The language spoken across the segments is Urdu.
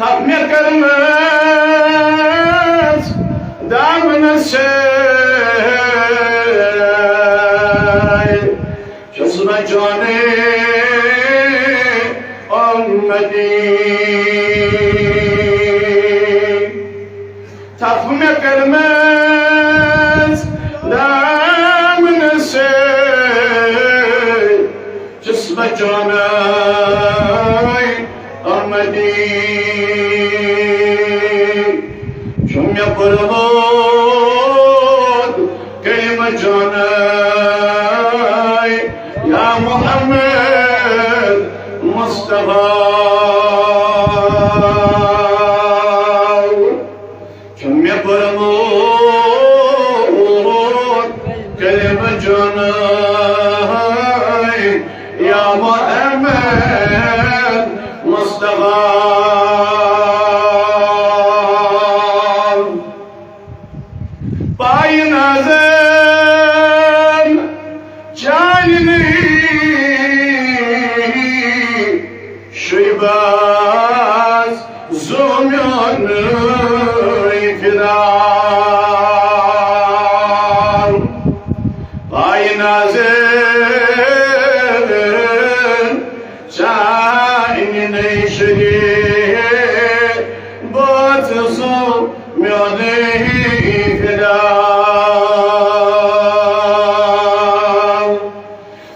Tap me kırmız damını şey Şasına cane ümmeti Tap me kırmız damını şey Şasına cane ümmeti شم يقربون كلمة جاني يا محمد مصطفى شم يقربون كلمة جاني يا محمد مصطفى Bay nazım canini şibaz zumyanı ifidar Bay nazım canini şibaz zumyanı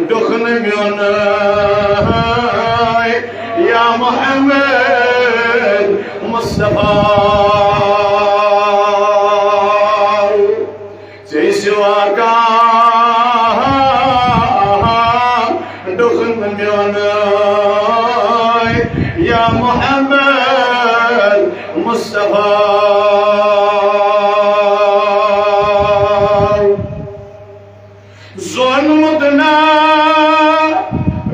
دخن من يا محمد مصطفى سواك دخن من يا محمد مصطفى ظلمتنا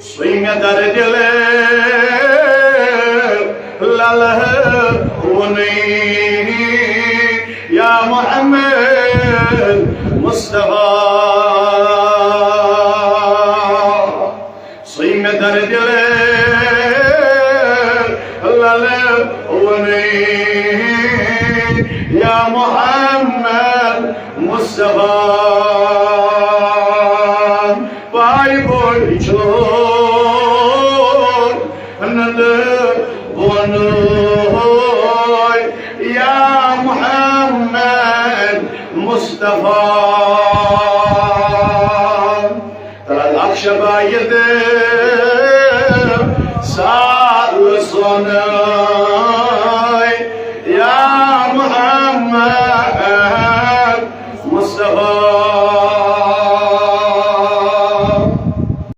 صيمة دردل للهوني يا محمد مصطفى صيمة دردل للهوني يا محمد مصطفى باي بوي چور نند بونوي يا محمد مصطفى ترى الأخشى بايده